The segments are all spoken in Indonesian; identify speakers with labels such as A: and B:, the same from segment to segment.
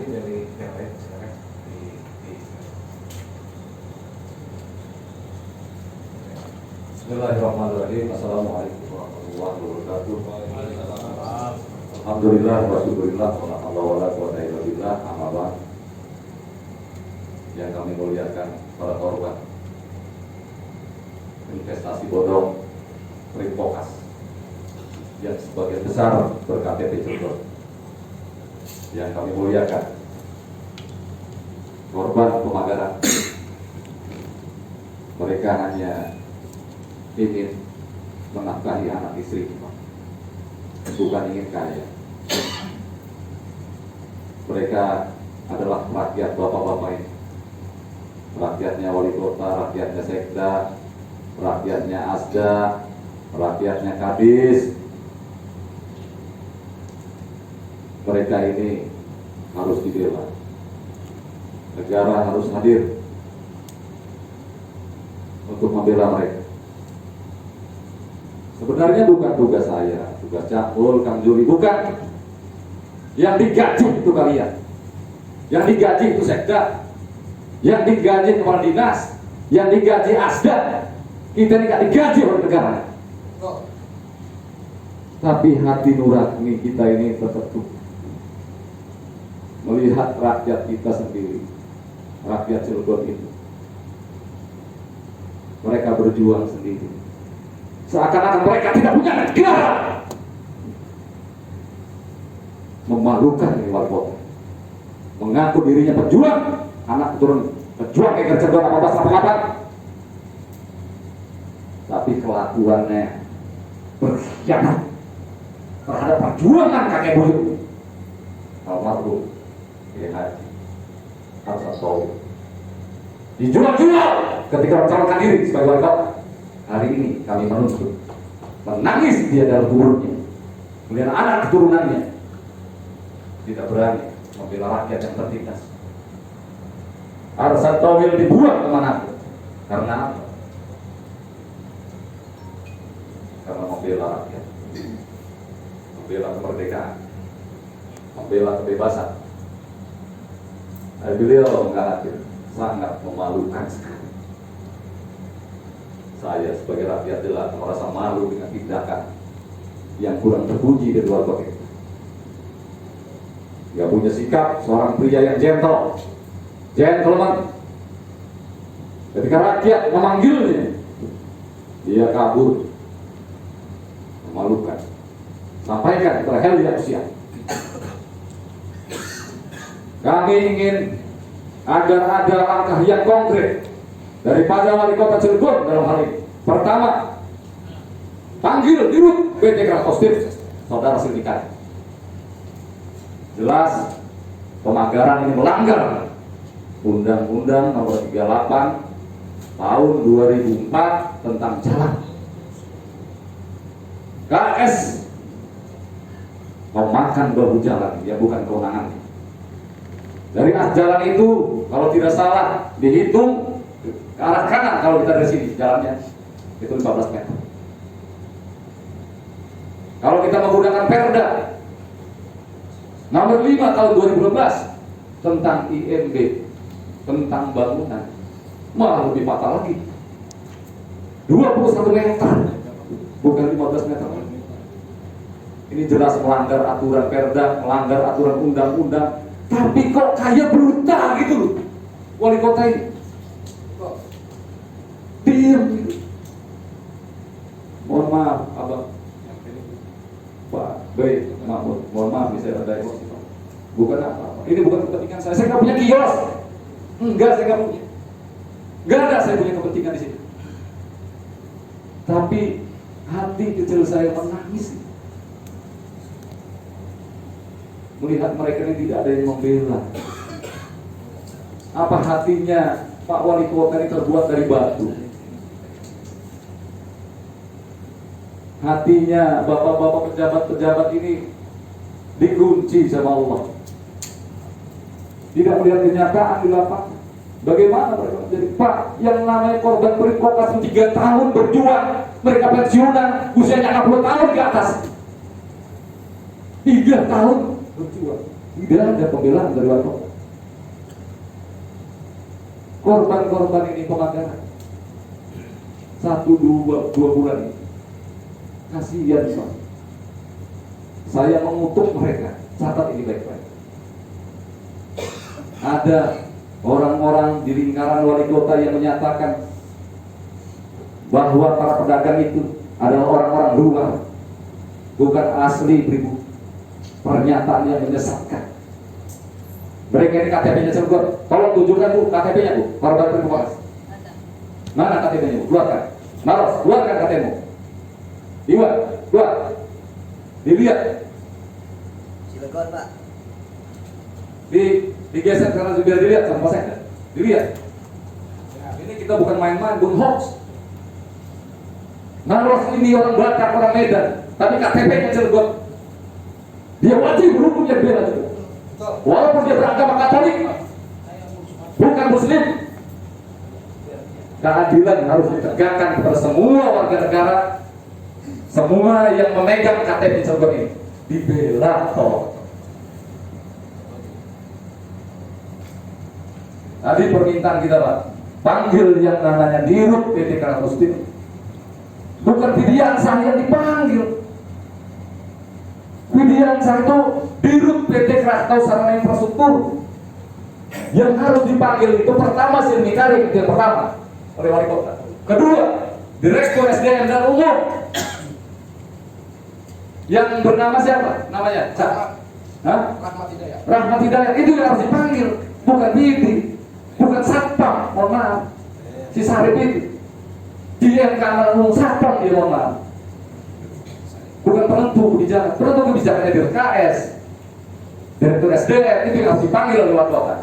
A: Nanti dari yang lain silakan di
B: Bismillahirrahmanirrahim. Assalamualaikum warahmatullahi wabarakatuh. Alhamdulillah wa syukurillah wa la haula wa la quwwata illa billah. Amma ba'd. Yang kami muliakan para korban investasi bodong Pripokas yang sebagian besar berKTP Cirebon. Yang kami muliakan korban pemagaran, mereka hanya ingin menafkahi anak istri, bukan ingin kaya. Mereka adalah rakyat bapak-bapak ini, rakyatnya wali kota, rakyatnya sekda, rakyatnya asda, rakyatnya kadis. Mereka ini harus dibela. Negara harus hadir untuk membela mereka. Sebenarnya bukan tugas saya, tugas Cakul, Kang Juri, bukan. Yang digaji itu kalian, yang digaji itu sekda, yang digaji kepala dinas, yang digaji asda. Kita ini gak digaji oleh negara. Tapi hati nurani kita ini tertutup melihat rakyat kita sendiri, rakyat Cilegon itu, mereka berjuang sendiri, seakan-akan mereka tidak punya negara. Memalukan ini wali kota, mengaku dirinya pejuang, anak turun pejuang kayak Cilegon apa-apa, tapi kelakuannya berkhianat terhadap perjuangan kakek buyut almarhum Kiai Haji Hamzah Shomie. Dijual-jual ketika mencalonkan diri sebagai wali kota. Hari ini kami menuntut, menangis dia dalam kuburnya, melihat anak keturunannya tidak berani membela rakyat yang tertindas. Hamzah Shomie dibuang kemana pun. Karena apa? Karena membela rakyat, membela kemerdekaan, membela kebebasan. Beliau enggak hadir, sangat memalukan sekali. Saya sebagai rakyat jelas merasa malu dengan tindakan yang kurang terpuji dari luar kota. Dia punya sikap seorang pria yang gentleman. Ketika rakyat memanggilnya, dia kabur, memalukan. Sampaikan kepada Helya Usia, kami ingin agar ada langkah yang konkret daripada wali kota Cilegon dalam hal ini. Pertama, panggil dirut PT Krafostif Saudara Silvikan. Jelas pemagaran ini melanggar Undang-Undang Nomor 38 Tahun 2004 tentang jalan. KS memakan bahu jalan, ya bukan kewenangan. Dari jalan itu kalau tidak salah dihitung ke arah kanan, kalau kita dari sini jalannya itu 15 meter. Kalau kita menggunakan Perda Nomor 5 tahun 2012 tentang IMB, tentang bangunan, malah lebih fatal lagi, 21 meter bukan 15 meter. Ini jelas melanggar aturan Perda, melanggar aturan undang-undang. Tapi kok kayak brutal gitu loh wali kota ini, kok diam gitu. Mohon maaf abang Pak Bey Mahmud, mohon maaf bisa ada emosi Pak. Bukan apa-apa, ini bukan kepentingan saya nggak punya kios, enggak, saya nggak punya, nggak ada saya punya kepentingan di sini. Tapi hati kecil saya menangis melihat mereka ini tidak ada yang membela. Apa hatinya Pak Wali Kota ini terbuat dari batu? Hatinya bapak-bapak pejabat-pejabat ini dikunci sama Allah. Tidak melihat kenyataan di lapangan. Bagaimana mereka menjadi Pak yang namanya korban Pripokas 3 tahun berjuang, mereka pensiunan usianya 60 tahun ke atas. 3 tahun berjuang. Tidak ada pembelaan dari wali kota. Korban-korban ini pemakaran 1-2 bulan ini. Kasihan Pak. Saya mengutuk mereka. Catat ini baik-baik. Ada orang-orang di lingkaran wali kota yang menyatakan bahwa para pedagang itu adalah orang-orang luar, bukan asli pribumi. Pernyataan yang menyesatkan. Mereka ini KTP-nya Cilegon. Tolong tunjukkan Bu KTP-nya Bu. Korban provokasi. Mana KTP-nya Bu? Keluarkan. Maros, keluarkan KTP-mu. Iwan, keluar. Dilihat.
C: Cilegon Pak.
B: Digeser karena sudah dilihat sama saya. Dilihat. Ya, ini kita bukan main-main, bukan hoax. Maros ini orang Batak, orang Medan, tapi KTP-nya Cilegon. Dia wajib berhukum yang bela juga. Walaupun dia beragama Katolik, bukan Muslim. Keadilan harus ditegakkan kepada semua warga negara, semua yang memegang KTP Cilegon ini. Dibela toh. Tadi permintaan kita Pak, panggil yang namanya Dirut PT Krakatau Steel. Bukan Widiansah yang dipanggil. Widiansah itu Dirut PT Krakatau Sarana Infrastruktur. Yang harus dipanggil itu pertama Silmikari, yang pertama oleh wali kota. Kedua, Direktur SDM dan Umum. Yang bernama siapa? Namanya?
A: Rahmat Hidayat.
B: Rahmat Hidayat itu yang harus dipanggil, bukan Bibi, bukan Satpam. Mohon maaf, si Sarip itu dia yang umum Satpam, dia mohon maaf. Bukan penentu kebijakan. Penentu kebijakannya di RKS, Direktur SDM itu yang harus dipanggil oleh wali kota.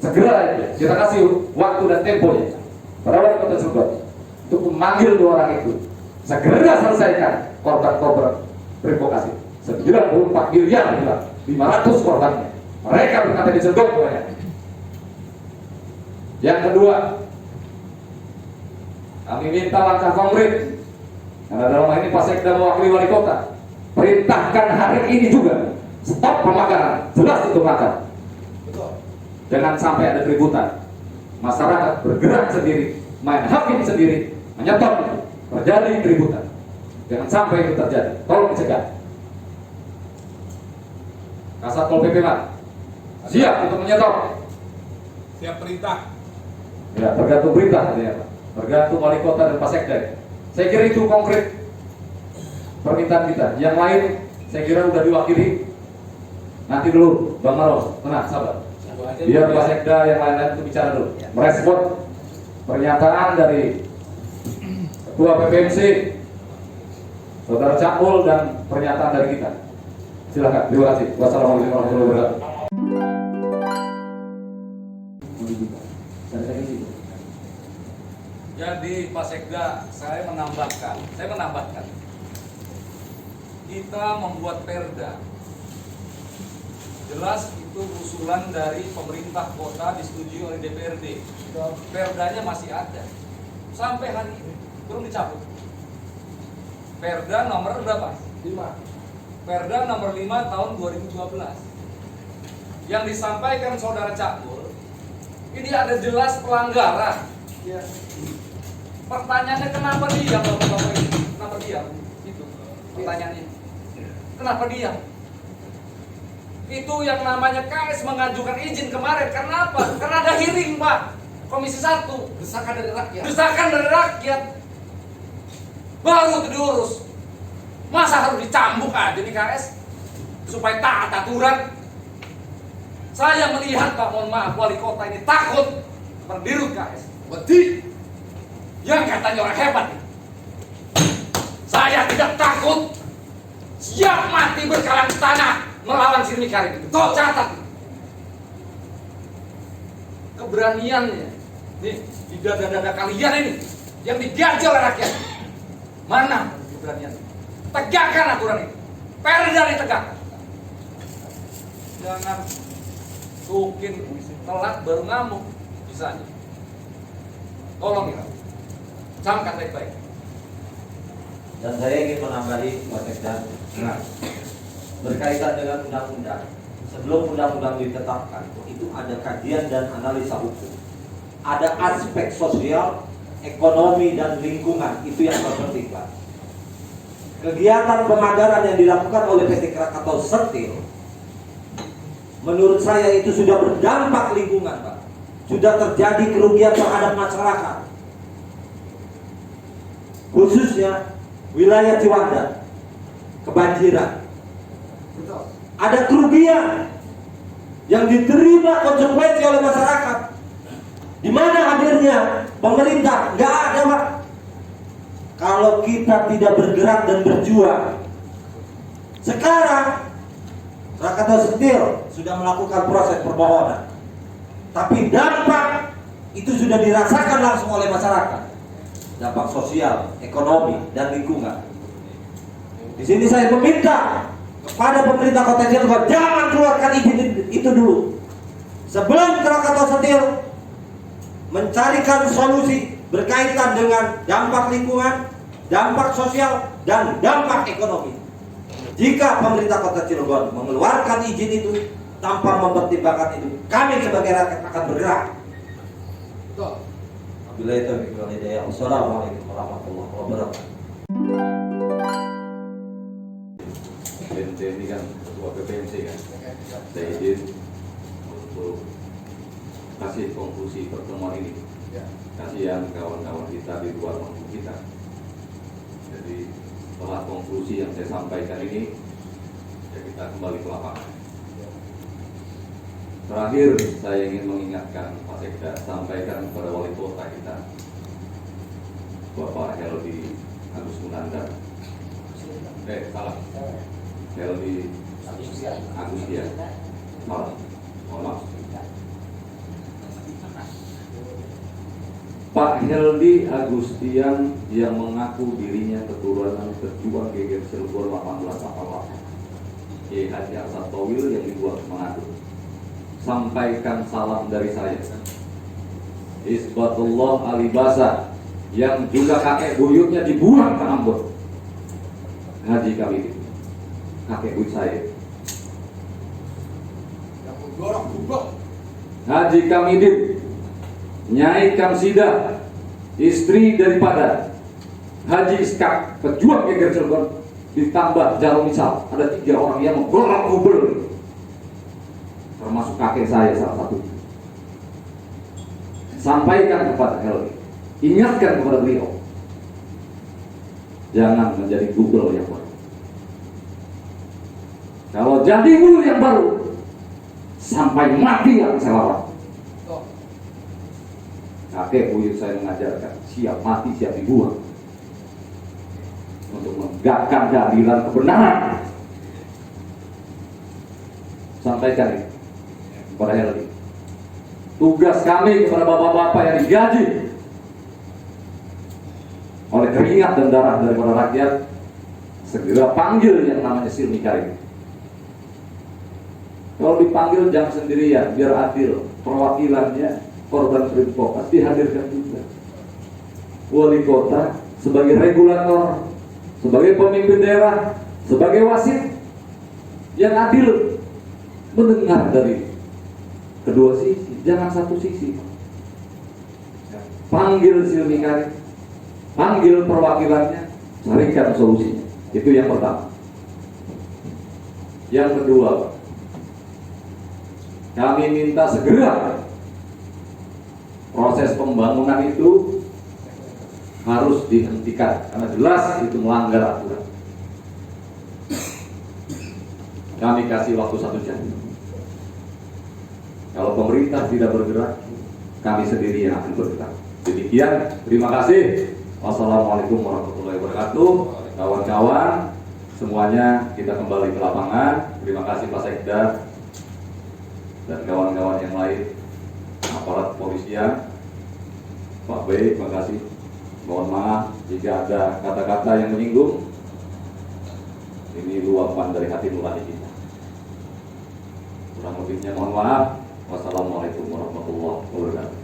B: Segera itu kita kasih waktu dan temponya pada wali kota Cilegon untuk memanggil dua orang itu. Segera selesaikan korban-korban provokasi. 94 miliar bilang 500 korbannya. Mereka berkata di Cilegon banyak. Yang kedua, kami minta langkah konkret. Karena dalam hal ini Pak Sekda mewakili wali kota, perintahkan hari ini juga stop pemakaran. Jelas itu makar. Jangan sampai ada keributan. Masyarakat bergerak sendiri, main hakim sendiri, menyetop itu. Terjadi keributan. Jangan sampai itu terjadi. Tolong dicegah. Kasatpol PP siap untuk menyetop.
A: Siap perintah.
B: Ya, tergantung perintah ya, Pak. Tergantung wali kota dan Pak Sekda. Saya kira itu konkret permintaan kita. Yang lain saya kira udah diwakili. Nanti dulu Bang Maros, tenang, sabar. Biar Pak Sekda yang lain-lain itu bicara dulu. Merespon pernyataan dari Ketua PPMC, Saudara Cakul, dan pernyataan dari kita. Silakan. Terima kasih. Wassalamualaikum warahmatullahi wabarakatuh. Jadi Pak Sekda, saya menambahkan, kita membuat perda. Jelas itu usulan dari pemerintah kota disetujui oleh DPRD. Perdanya masih ada sampai hari ini belum dicabut. Perda nomor berapa? 5. Perda nomor 5 tahun 2012. Yang disampaikan Saudara Cakul, ini ada jelas pelanggaran. Ya. Pertanyaannya kenapa diam Bapak-bapak ini? Kenapa diam? Itu pertanyaannya. Kenapa diam? Itu yang namanya KS mengajukan izin kemarin. Karena apa? Karena ada hearing Pak, Komisi 1.
A: Desakan dari rakyat.
B: Desakan dari rakyat. Baru itu diurus. Masa harus dicambuk aja nih KS supaya taat aturan? Saya melihat Pak, mohon maaf, wali kota ini takut berdirut KS.
A: Beti.
B: Yang katanya orang hebat. Saya tidak takut. Siap mati berkalang tanah melawan Silmikari itu. Kau catat. Keberaniannya nih di dada-dada kalian ini yang digaji oleh rakyat. Mana keberaniannya? Tegakkan aturan ini. Perda ditegakkan. Jangan mungkin telat baru ngamuk bisanya. Tolong ya. Camkan baik-baik.
C: Dan saya ingin menambahi Pak Sekda,
B: Nah,
C: berkaitan dengan undang-undang.
D: sebelum undang-undang ditetapkan itu ada kajian dan analisa hukum, ada aspek sosial, ekonomi dan lingkungan, itu yang terpenting Pak. Kegiatan pemagaran yang dilakukan oleh PT Krakatau Steel menurut saya itu sudah berdampak lingkungan Pak, sudah terjadi kerugian terhadap masyarakat, khususnya wilayah Ciwandan kebanjiran.
A: Betul.
D: Ada kerugian yang diterima konsekuensi oleh masyarakat. Di mana hadirnya pemerintah? Nggak ada Pak. Kalau kita tidak bergerak dan berjuang. Sekarang Krakatau Steel sudah melakukan proses permohonan, tapi dampak itu sudah dirasakan langsung oleh masyarakat. Dampak sosial, ekonomi, dan lingkungan. Di sini saya meminta kepada pemerintah Kota Cilegon, jangan keluarkan izin itu dulu. Sebelum Krakatau Steel mencarikan solusi berkaitan dengan dampak lingkungan, dampak sosial, dan dampak ekonomi. Jika pemerintah Kota Cilegon mengeluarkan izin itu tanpa mempertimbangkan itu, kami sebagai rakyat akan bergerak.
A: Betul.
D: Wabillahi taufiq wal hidayah. Wassalamualaikum warahmatullahi wabarakatuh.
B: BNT ini kan ketua PPMC kan, saya izin untuk kasih konklusi pertemuan ini.
A: Ya.
B: Kasihan kawan-kawan kita di luar mampu kita. Jadi setelah konklusi yang saya sampaikan ini, ya kita kembali ke lapangan. Terakhir saya ingin mengingatkan Pak Sekda, sampaikan kepada wali kota kita, Bapak Heldi Agus Munandar. Salah. Heldi Agustian. Salah. Mohon maaf. Pak Heldi Agustian yang mengaku dirinya keturunan pejuang Geger Cilegon 1888, Kiai Haji Asad Towil yang dibuat Manado. Sampaikan salam dari saya, Isbatullah Alibasa, yang juga kakek buyutnya dibuang ke Ambon, Haji Kamidin, kakek buyut saya.
A: Yang menggorok kubah.
B: Haji Kamidin, Nyai Kamsida, istri daripada Haji Iskak, pejuang Geger Cilegon, ditambah Jarum Misal, ada 3 orang yang menggorok kubel, termasuk kakek saya salah satu. Sampaikan kepada Heldi, ingatkan kepada beliau, jangan menjadi Google yang baru. Kalau jadi Google yang baru, sampai mati akan saya lawan. Kakek buyut saya mengajarkan, siap mati siap dibuang untuk menegakkan keadilan kebenaran. Sampaikan ini kepada Heldi. Tugas kami kepada bapak-bapak yang digaji oleh keringat dan darah daripada rakyat, segera panggil yang namanya Silmi Karim. Kalau dipanggil jangan sendirian, biar adil. Perwakilannya korban Freeport dihadirkan juga. Wali kota sebagai regulator, sebagai pemimpin daerah, sebagai wasit yang adil, mendengar dari kedua sisi, jangan satu sisi. Panggil Silmi Karim, panggil perwakilannya, carikan solusinya. Itu yang pertama. Yang kedua, kami minta segera proses pembangunan itu harus dihentikan karena jelas itu melanggar aturan. Kami kasih waktu 1 jam. Kalau pemerintah tidak bergerak, kami sendiri yang akan bergerak. Demikian, terima kasih. Wassalamualaikum warahmatullahi wabarakatuh. Kawan-kawan, semuanya kita kembali ke lapangan. Terima kasih Pak Sekda dan kawan-kawan yang lain, aparat kepolisian, Pak B, terima kasih. Mohon maaf jika ada kata-kata yang menyinggung. Ini luapan dari hati nurani kita. Kurang lebihnya mohon maaf. Wassalamualaikum warahmatullahi wabarakatuh.